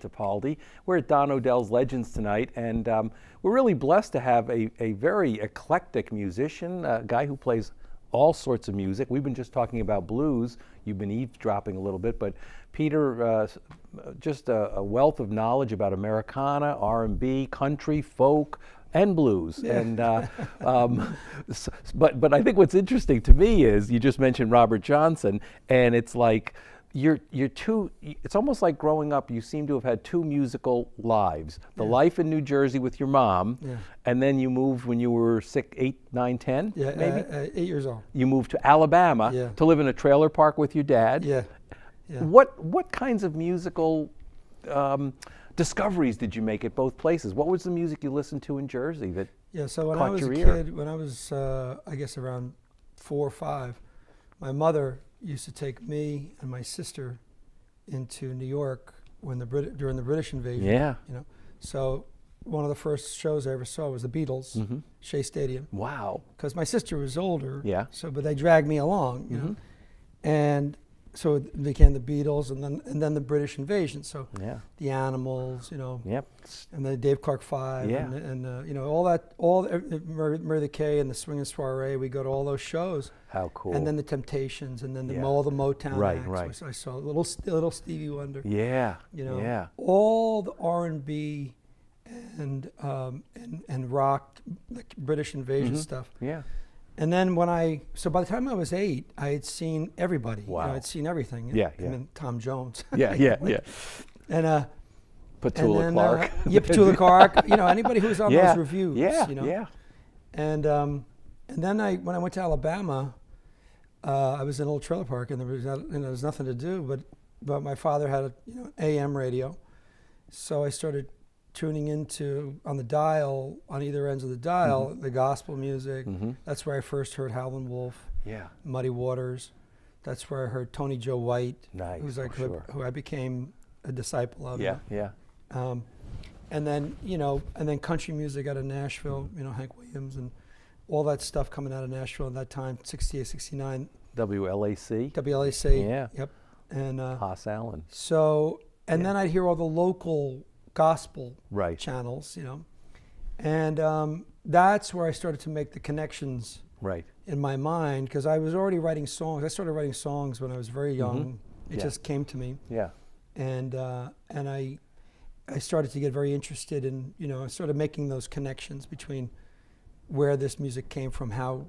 Tipaldi. We're at Don Odell's Legends tonight, and we're really blessed to have a very eclectic musician, a guy who plays all sorts of music. We've been just talking about blues. You've been eavesdropping a little bit, but Peter, just a wealth of knowledge about Americana, R&B, country, folk, and blues. Yeah. And but I think what's interesting to me is you just mentioned Robert Johnson, and it's like you're two. It's almost like growing up. You seem to have had two musical lives: the life in New Jersey with your mom, and then you moved when you were 6, 8, 9, 10. Yeah, maybe 8 years old. You moved to Alabama to live in a trailer park with your dad. Yeah. What kinds of musical discoveries did you make at both places? What was the music you listened to in Jersey that So when caught I was your a ear? kid, when I was I guess around 4 or 5, my mother used to take me and my sister into New York when during the British invasion. Yeah. You know, so one of the first shows I ever saw was the Beatles, Shea Stadium. Wow. Because my sister was older. Yeah. So, but they dragged me along, you know, and so it became the Beatles, and then the British invasion. So the Animals, you know, and the Dave Clark Five, and you know, all Murray the K and the Swingin' Soiree. We go to all those shows. How cool! And then the Temptations, and then all the Motown acts. Right. So I saw little Stevie Wonder. Yeah. You know, all the R&B and rock, like British invasion stuff. Yeah. And then so by the time I was 8, I had seen everybody. Wow. You know, I'd seen everything. I mean, Tom Jones. And Petula Clark. Petula Clark. You know, anybody who was on those reviews. You know? Yeah. And then when I went to Alabama, I was in a little trailer park, and there was nothing to do, but my father had an AM radio, so I started tuning into on the dial, on either ends of the dial, the gospel music. That's where I first heard Howlin' Wolf, Muddy Waters. That's where I heard Tony Joe White, who's like who I became a disciple of. And then country music out of Nashville, Hank Williams and all that stuff coming out of Nashville at that time, 68, 69. WLAC. Yep. And Haas Allen. So, and then I'd hear all the local gospel channels, and that's where I started to make the connections in my mind, because I was already writing songs. I started writing songs when I was very young. It just came to me. And I started to get very interested in, I started making those connections between where this music came from, how,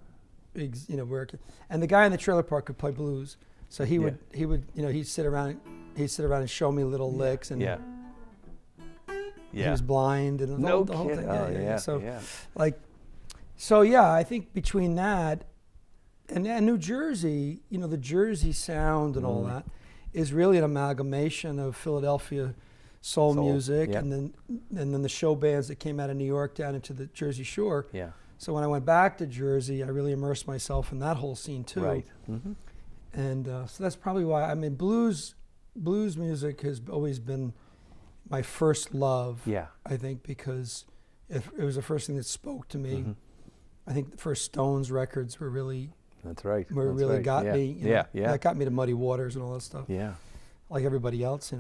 where and the guy in the trailer park could play blues, so he would he'd sit around and show me little licks, and he was blind, and the whole thing. I think between that and New Jersey, the Jersey sound and all that is really an amalgamation of Philadelphia soul music, and then the show bands that came out of New York down into the Jersey Shore. So when I went back to Jersey, I really immersed myself in that whole scene too. And so that's probably why. I mean, blues music has always been my first love. I think because it was the first thing that spoke to me. I think the first Stones records were really got me. That got me to Muddy Waters and all that stuff. Like everybody else,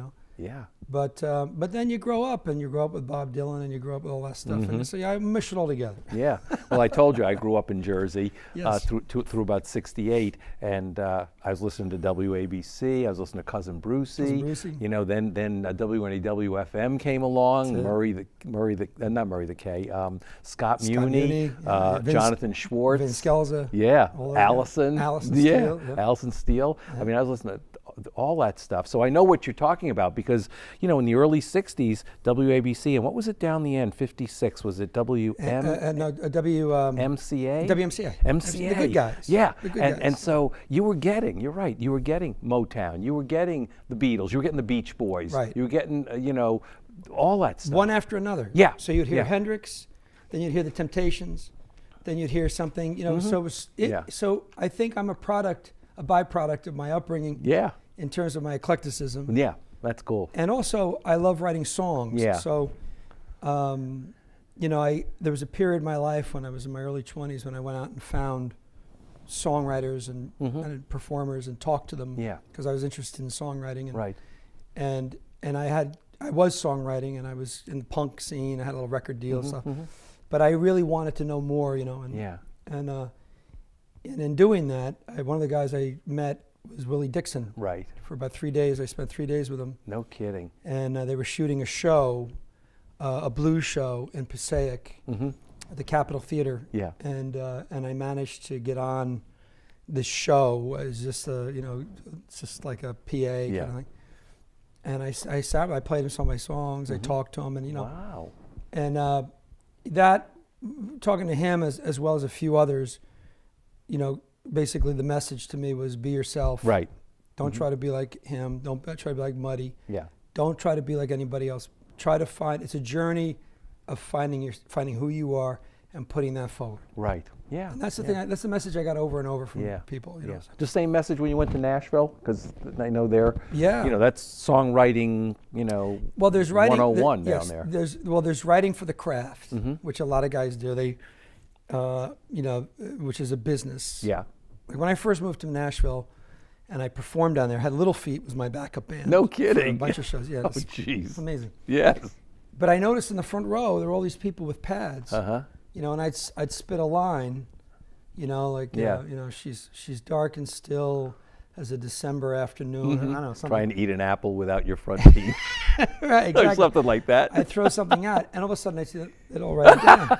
But then you grow up with Bob Dylan, and you grow up with all that stuff, and so I mush it all together. Well, I told you I grew up in Jersey through about '68, and I was listening to WABC. I was listening to Cousin Brucey. Then WNEW-FM came along. Not Murray the K. Scott Muni, Jonathan Schwartz, Vince Scelza. Allison Steele. Allison Steele. I mean, I was listening to all that stuff. So I know what you're talking about, because, in the early 60s, WABC, and what was it down the end, 56, was it MCA? MCA. The good guys. And so you were getting Motown, you were getting the Beatles, you were getting the Beach Boys, you were getting, all that stuff. One after another. So you'd hear Hendrix, then you'd hear the Temptations, then you'd hear something, so I think I'm a byproduct of my upbringing. In terms of my eclecticism. That's cool. And also, I love writing songs. So, there was a period in my life when I was in my early 20s when I went out and found songwriters and performers and talked to them. Because I was interested in songwriting. And I I was songwriting, and I was in the punk scene. I had a little record deal and stuff. But I really wanted to know more, you know. And in doing that, one of the guys I met was Willie Dixon. Right. For about 3 days, I spent 3 days with him. No kidding. And they were shooting a show, a blues show in Passaic at the Capitol Theater. Yeah. And I managed to get on this show. It was just it's just like a PA kind of thing. And I played him some of my songs. I talked to him, and Wow. And that, talking to him as well as a few others, basically the message to me was be yourself. Right. Don't try to be like him. Don't try to be like Muddy. Yeah. Don't try to be like anybody else. Try to it's a journey of finding who you are and putting that forward. Right. Yeah. And that's the thing. That's the message I got over and over from people. You know. The same message when you went to Nashville, because I know they're. Yeah. That's songwriting. Well, there's writing 101 down there. There's writing for the craft, which a lot of guys do. They, which is a business. Yeah. Like when I first moved to Nashville, and I performed down there, had Little Feat was my backup band. No kidding. For a bunch of shows. Yeah. Oh, jeez. It's amazing. Yes. But I noticed in the front row there were all these people with pads. And I'd spit a line, she's dark and still as a December afternoon. I don't know, something. Try and eat an apple without your front teeth. Right, exactly. Or something like that. I'd throw something out, and all of a sudden I see it all write it down.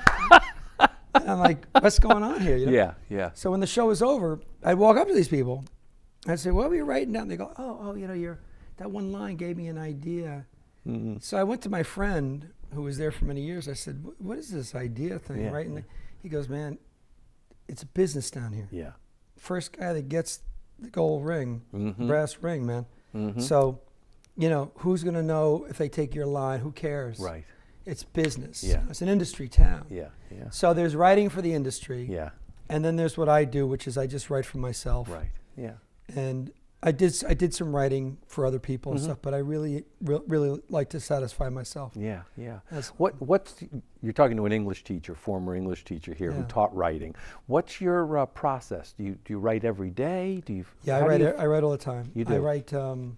And I'm like, what's going on here? Yeah. So when the show was over, I'd walk up to these people. I'd say, what were you writing down? They go, oh, that one line gave me an idea. So I went to my friend who was there for many years. I said, what is this idea thing? Right? And he goes, man, it's a business down here. Yeah. First guy that gets the gold ring, brass ring, man. So, who's going to know if they take your line? Who cares? Right. It's business. Yeah. It's an industry town. Yeah. So there's writing for the industry. Yeah. And then there's what I do, which is I just write for myself. Right. Yeah. And I did some writing for other people and stuff, but I really like to satisfy myself. Yeah. You're talking to an English teacher, former English teacher here who taught writing. What's your process? Do you write every day? I write all the time. You do? I write, and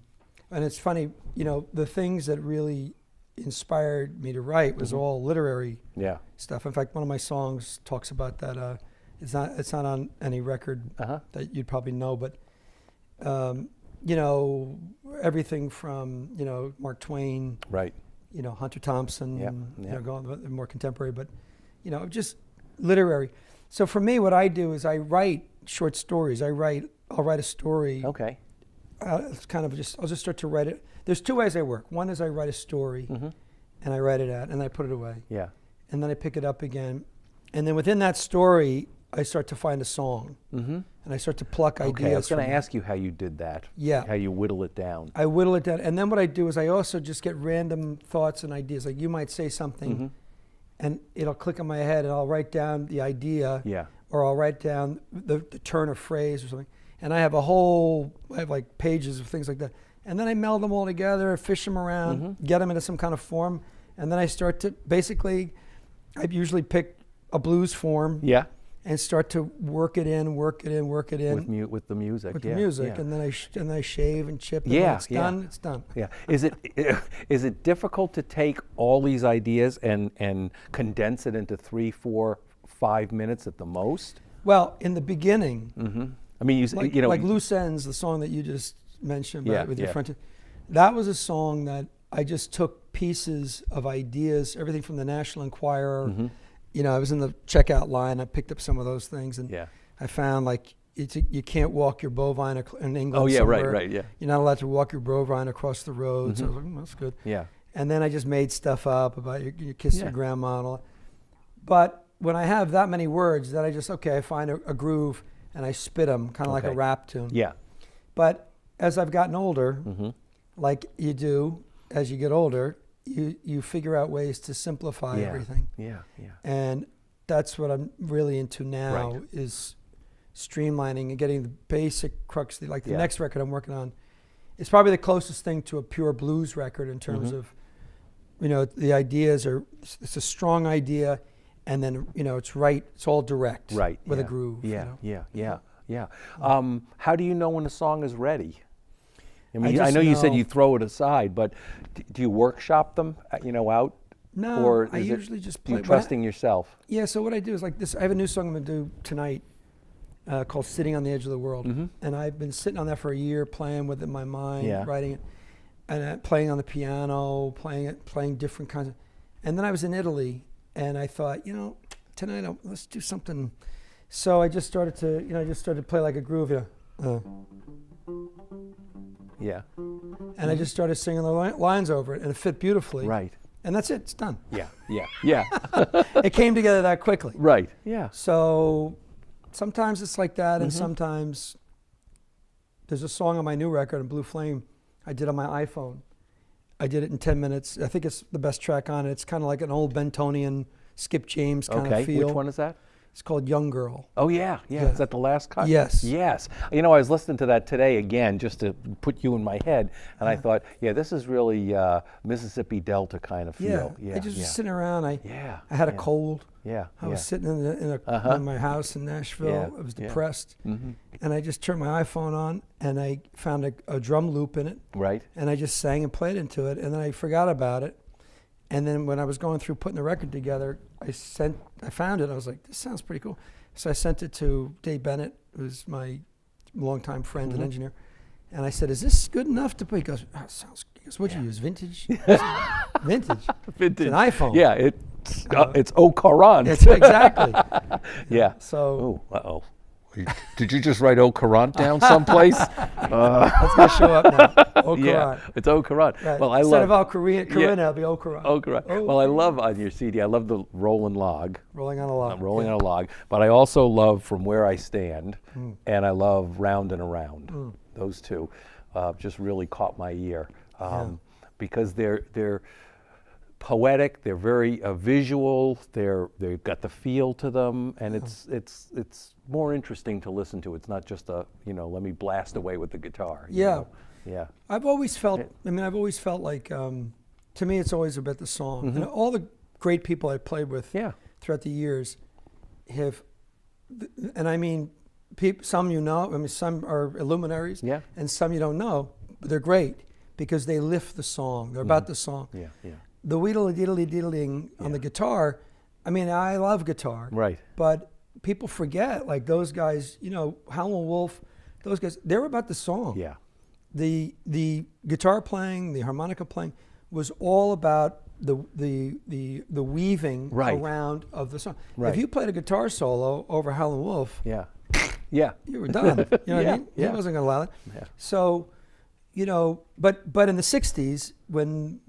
it's funny, the things that really inspired me to write was all literary stuff. In fact, one of my songs talks about that. It's not on any record that you'd probably know, but everything from Mark Twain, right? Hunter Thompson, going more contemporary, but just literary. So for me, what I do is I write short stories. I'll write a story. Okay. It's kind of I'll just start to write it. There's two ways I work. One is I write a story, and I write it out, and I put it away. Yeah. And then I pick it up again, and then within that story, I start to find a song, and I start to pluck ideas. Okay, I was going to ask you how you did that. Yeah. How you whittle it down. I whittle it down, and then what I do is I also just get random thoughts and ideas. Like you might say something, and it'll click in my head, and I'll write down the idea, or I'll write down the turn of phrase or something. And I have like pages of things like that. And then I meld them all together, fish them around, get them into some kind of form, and then I start to I usually pick a blues form. Yeah. And start to work it in. With the music. With the music, and then I shave and chip. And when it's done. It's done. Yeah. Is it difficult to take all these ideas and condense it into 3, 4, 5 minutes at the most? Well, in the beginning, I mean, like Loose Ends, the song that you just mentioned with your friend. That was a song that I just took pieces of ideas, everything from the National Enquirer. I was in the checkout line. I picked up some of those things, and I found like you can't walk your bovine in England. Oh yeah, somewhere. right, yeah. You're not allowed to walk your bovine across the road. So I was like, that's good. Yeah. And then I just made stuff up about you kiss your grandma and all that. But when I have that many words, that I find a groove and I spit them, kind of like a rap tune. Yeah. But as I've gotten older, like you do as you get older, you figure out ways to simplify everything. Yeah. And that's what I'm really into now is streamlining and getting the basic crux. Like the next record I'm working on, it's probably the closest thing to a pure blues record in terms of, the ideas it's a strong idea, and then it's all direct, with a groove. Yeah. How do you know when a song is ready? I mean, I know you said you throw it aside, but do you workshop them, out? No, or I usually just play. You trusting yourself? Yeah, so what I do is like this. I have a new song I'm going to do tonight called Sitting on the Edge of the World. And I've been sitting on that for a year, playing with it in my mind, writing it, and playing on the piano, playing different kinds of. And then I was in Italy, and I thought, tonight let's do something. So I just started to play like a groove. Yeah. And I just started singing the lines over it, and it fit beautifully. Right. And that's it. It's done. Yeah. It came together that quickly. Right. Yeah. So sometimes it's like that, and sometimes there's a song on my new record, on Blue Flame, I did on my iPhone. I did it in 10 minutes. I think it's the best track on it. It's kind of like an old Bentonian, Skip James kind of feel. Which one is that? It's called Young Girl. Oh, yeah. Is that the last cut? Yes. Yes. I was listening to that today again just to put you in my head, and I thought, this is really Mississippi Delta kind of feel. I just was sitting around. I had a cold. I was sitting in my house in Nashville. I was depressed. And I just turned my iPhone on, and I found a drum loop in it. Right. And I just sang and played into it, and then I forgot about it. And then when I was going through putting the record together, I found it. I was like, this sounds pretty cool. So I sent it to Dave Bennett, who's my longtime friend and engineer. And I said, is this good enough to play? He goes, oh, it sounds good. He goes, what'd you use, Vintage? Vintage. It's an iPhone. Yeah, it's Au Courant. It's exactly. Yeah. So. Oh, uh-oh. Did you just write Au Courant down someplace? That's going to show up now. Au Courant. Yeah, it's Au Courant. Right. Well, Instead of Al Corinne, it'll be Au Courant. Au Courant. Well, I love on your CD, I love the Rolling Log. Rolling on a Log. Rolling on a Log. But I also love From Where I Stand, and I love Round and Around. Those two just really caught my ear because they're poetic, they're very visual, they've got the feel to them, and it's more interesting to listen to. It's not just let me blast away with the guitar. Yeah. I've always felt like, to me, it's always about the song. And all the great people I played with throughout the years have, and I mean, some some are luminaries, and some you don't know, but they're great because they lift the song. They're about the song. The wheedle-deedle-deedling on the guitar, I mean, I love guitar. Right. But people forget, like those guys, Howlin' Wolf, those guys, they're about the song. Yeah. The guitar playing, the harmonica playing was all about the weaving around of the song. Right. If you played a guitar solo over Howlin' Wolf, you were done. You know what I mean? He wasn't going to allow it. Yeah. So, but in the 60s, when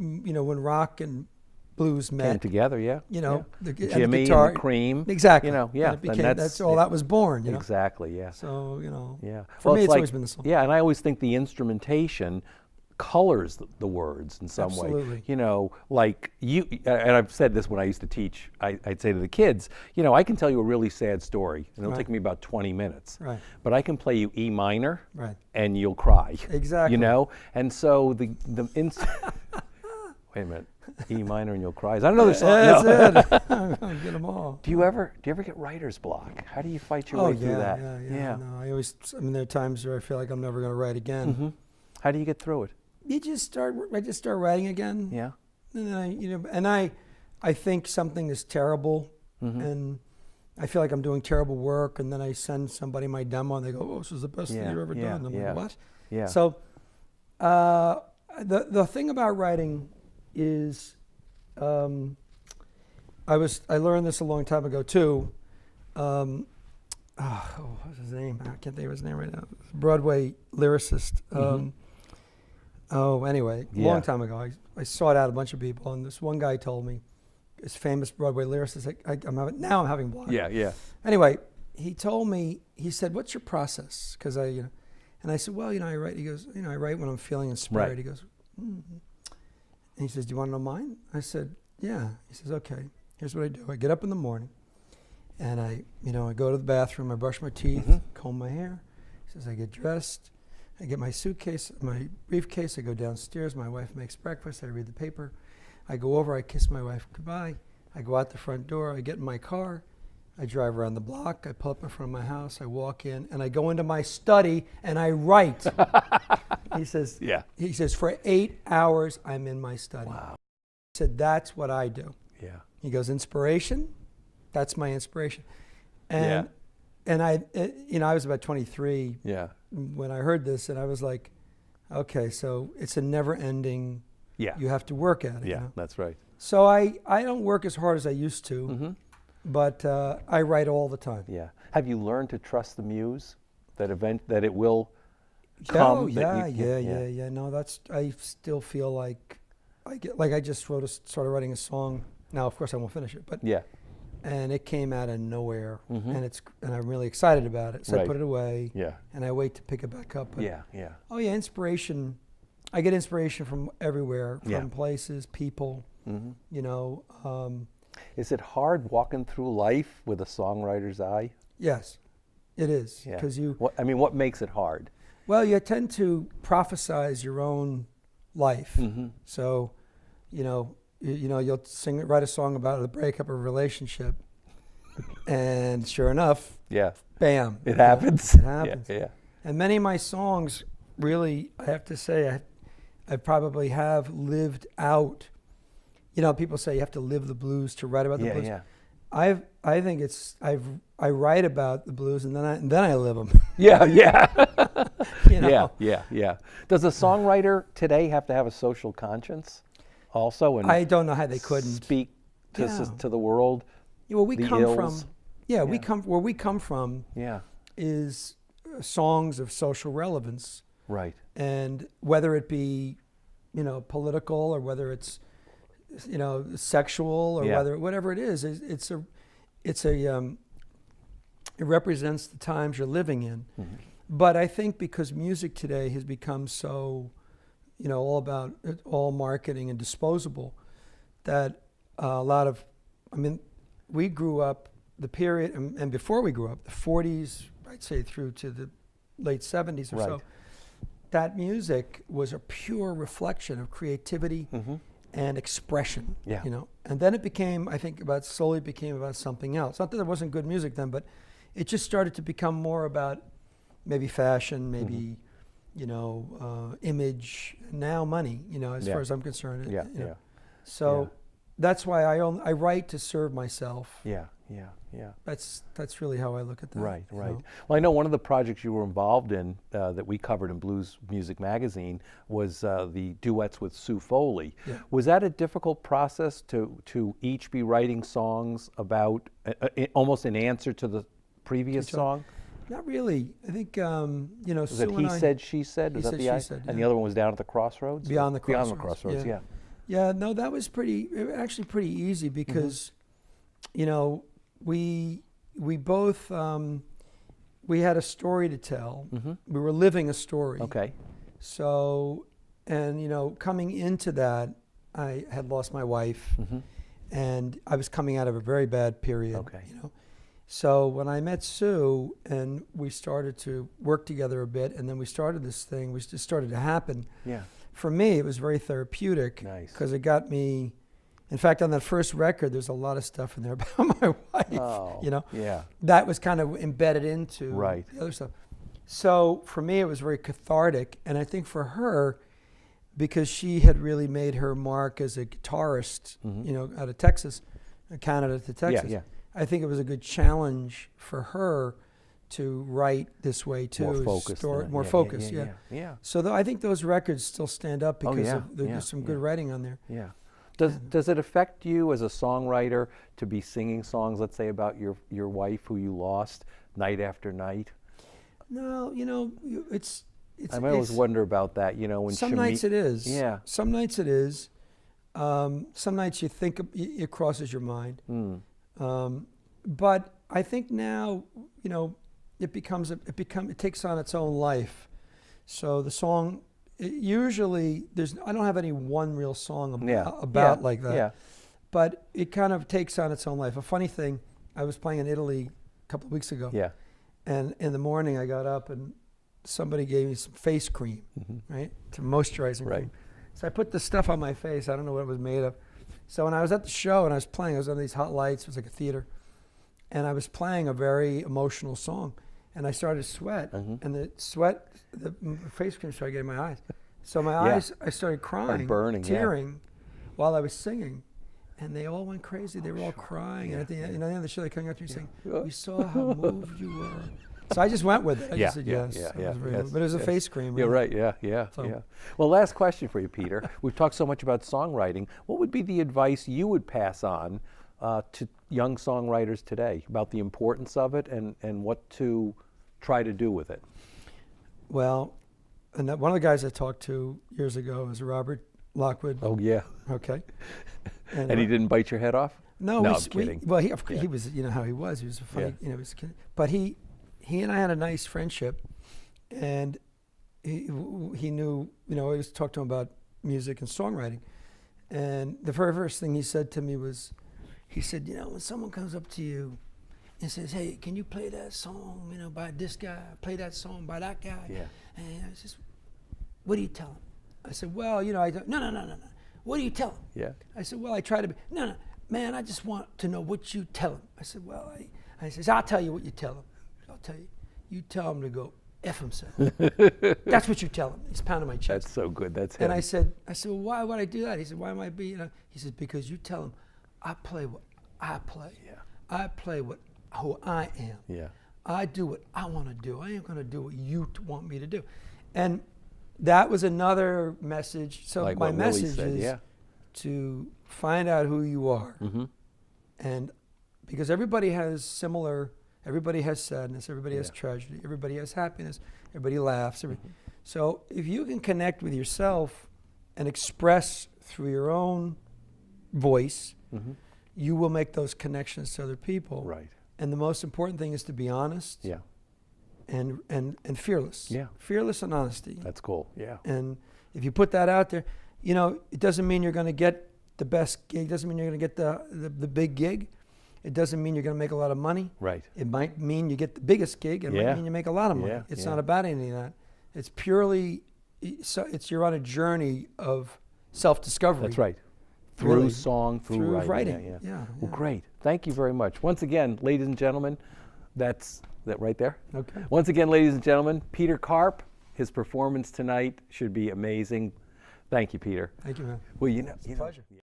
rock and blues met came together, the Jimmy guitar, and the Cream, exactly. And it became, that's all that was born. Exactly, yeah. So yeah. For me, it's always been the song. Yeah, and I always think the instrumentation colors the words in some way. Like you, and I've said this when I used to teach. I'd say to the kids, I can tell you a really sad story, and it'll take me about 20 minutes. Right. But I can play you E minor, and you'll cry. Exactly. And so the wait a minute. E minor and you'll cry. Is that another song? That's it. Get them all. Do you ever get writer's block? How do you fight your way through that? Yeah. No, there are times where I feel like I'm never going to write again. How do you get through it? I just start writing again. Yeah. And then I think something is terrible, and I feel like I'm doing terrible work, and then I send somebody my demo, and they go, "Oh, this is the best thing you've ever done." And I'm like, "What?" Yeah. So, the thing about writing is, I learned this a long time ago too. What's his name? I can't think of his name right now. Broadway lyricist. Anyway, a long time ago, I sought out a bunch of people, and this one guy told me, this famous Broadway lyricist, I'm having block. Yeah. Anyway, he told me, he said, "What's your process?" Because and I said, "Well, I write." He goes, "I write when I'm feeling inspired." Right. He goes, And he says, "Do you want to know mine?" I said, "Yeah." He says, "Okay, here's what I do. I get up in the morning, and I go to the bathroom, I brush my teeth, comb my hair." He says, "I get dressed, I get my suitcase, my briefcase, I go downstairs, my wife makes breakfast, I read the paper, I go over, I kiss my wife goodbye, I go out the front door, I get in my car, I drive around the block. I pull up in front of my house. I walk in, and I go into my study, and I write. He says, Yeah. He says, for 8 hours, I'm in my study. Wow. He said, that's what I do. Yeah. He goes, inspiration? That's my inspiration. Yeah. And I was about 23 Yeah. when I heard this, and I was like, okay, so it's a never-ending. Yeah. You have to work at it. Yeah, You know? that's right. So I don't work as hard as I used to, Mm-hmm. but I write all the time. Yeah. Have you learned to trust the muse? That it will come? Oh that yeah. No, I still feel like I just started writing a song. Now, of course, I won't finish it, but Yeah. and it came out of nowhere, Mhm. and I'm really excited about it. So I Right. put it away, Yeah. and I wait to pick it back up. But Yeah. Yeah. oh yeah, inspiration. I get inspiration from everywhere, from Yeah. places, people. Mm-hmm. You know, Is it hard walking through life with a songwriter's eye? yes, it is Yeah. because What makes it hard? well, you tend to prophesize your own life. Mm-hmm. So, you'll write a song about the breakup of a relationship, and sure enough, Yeah. bam, It happens. It happens. Yeah. And many of my songs, really, I have to say, I probably have lived out. People say you have to live the blues to write about the Yeah. blues. Yeah. I think I write about the blues and then I live them. Yeah. Yeah. You know? Yeah. Yeah. Yeah. Does a songwriter today have to have a social conscience also and I don't know how they couldn't. speak to Yeah. to the world? Well, we the come ills? from, where we come from Yeah. is songs of social relevance, Right. and whether it be, political or whether it's, sexual or Yeah. whatever it is, it represents the times you're living in. Mm-hmm. But I think because music today has become so, all marketing and disposable, that a lot of, we grew up the period, and before we grew up, the 40s, I'd say through to the late 70s or so, Right. that music was a pure reflection of creativity Mm-hmm. and expression. Yeah. And then it became, I think, slowly became about something else. Not that there wasn't good music then, but it just started to become more about maybe fashion, maybe, image, now money, as Yeah. far as I'm concerned. Yeah. Yeah. So Yeah. that's why I write to serve myself. Yeah. Yeah. Yeah. That's really how I look at that. Right, you right. know. Well, I know one of the projects you were involved in that we covered in Blues Music Magazine was the duets with Sue Foley. Yeah. Was that a difficult process to each be writing songs about almost an answer to the previous Each other. song? Not really. I think, Was Sue it and He I, Said, She Said? He Was that Said, the She I? Said, And the yeah. other one was Down at the Crossroads? Beyond the Beyond the Crossroads, Crossroads, yeah. Yeah, no, that was actually pretty easy because, we both, we had a story to tell. Mm-hmm. We were living a story. Okay. So, and coming into that, I had lost my wife, Mm-hmm. and I was coming out of a very bad period. Okay. So when I met Sue and we started to work together a bit, and then we started this thing, which just started to happen. Yeah. For me, it was very therapeutic. Nice. Because it got me. In fact, on that first record, there's a lot of stuff in there about my wife. Oh, yeah. That was kind of embedded into Right. the other stuff. So for me, it was very cathartic, and I think for her, because she had really made her mark as a guitarist, Mhm. out of Texas, Canada to Texas. Yeah. I think it was a good challenge for her to write this way too. More focused. More focused, yeah. Yeah. So I think those records still stand up because yeah, there's yeah, some good writing on there. Yeah. Does it affect you as a songwriter to be singing songs, let's say, about your wife who you lost night after night? No, it's I always wonder about that. When some nights it is. Yeah. Some nights it is. Some nights you think it crosses your mind. But I think now, it takes on its own life. So the song, usually I don't have any one real song about like that. Yeah. But it kind of takes on its own life. A funny thing, I was playing in Italy a couple of weeks ago. Yeah. And in the morning I got up and somebody gave me some face cream, right? To moisturizing Right. cream. So I put the stuff on my face. I don't know what it was made of. So when I was at the show and I was playing, I was under these hot lights. It was like a theater. and I was playing a very emotional song, and I started to sweat, and the face cream started getting my eyes. So my eyes, I started crying, burning, tearing, while I was singing, and they all went crazy. They were all crying, and at the end, of the show, they're coming up to me saying, "We saw how moved you were." So I just went with it. I just said yes. But it was a face cream. You're really. right. Yeah. Well, last question for you, Peter. We've talked so much about songwriting. What would be the advice you would pass on to young songwriters today about the importance of it and what to try to do with it? Well, and one of the guys I talked to years ago was Robert Lockwood. Oh yeah. Okay. And he didn't bite your head off? No, I'm kidding. He was, you know how he was. He was a funny, he was a kid. But he and I had a nice friendship, and he knew, I always talked to him about music and songwriting. And the very first thing he said to me was, he said, when someone comes up to you and says, "Hey, can you play that song, by this guy, play that song by that guy?" Yeah. And I said, "What do you tell him?" I said, "Well, I don't, no. What do you tell him?" Yeah. I said, "Well, I try to be, no, man, I just want to know what you tell him." I said, "Well, I says, I'll tell you what you tell him. I'll tell you. You tell him to go F himself." That's what you tell him. He's pounding my chest. That's so good. That's him. And I said, well, why would I do that? He said, why am I being, He said, because you tell him, I play what I play. Yeah. I play who I am. Yeah. I do what I want to do. I ain't going to do what you want me to do. And that was another message. So like my what Willie message said, is to find out who you are. Mm-hmm. And because everybody has sadness, everybody has tragedy, everybody has happiness, everybody laughs. So if you can connect with yourself and express through your own voice, you will make those connections to other people. Right. And the most important thing is to be honest. Yeah. And fearless. Yeah. Fearless and honesty. That's cool. Yeah. And if you put that out there, it doesn't mean you're going to get the best gig. It doesn't mean you're going to get the big gig. It doesn't mean you're going to make a lot of money. Right. It might mean you get the biggest gig. It might mean you make a lot of money. It's not about any of that. It's purely, you're on a journey of self-discovery. That's right. Through song, through writing. Yeah. Well, great. Thank you very much. Once again, ladies and gentlemen, that's that right there? Okay. Once again, ladies and gentlemen, Peter Karp. His performance tonight should be amazing. Thank you, Peter. Thank you, man. Well, It's a pleasure.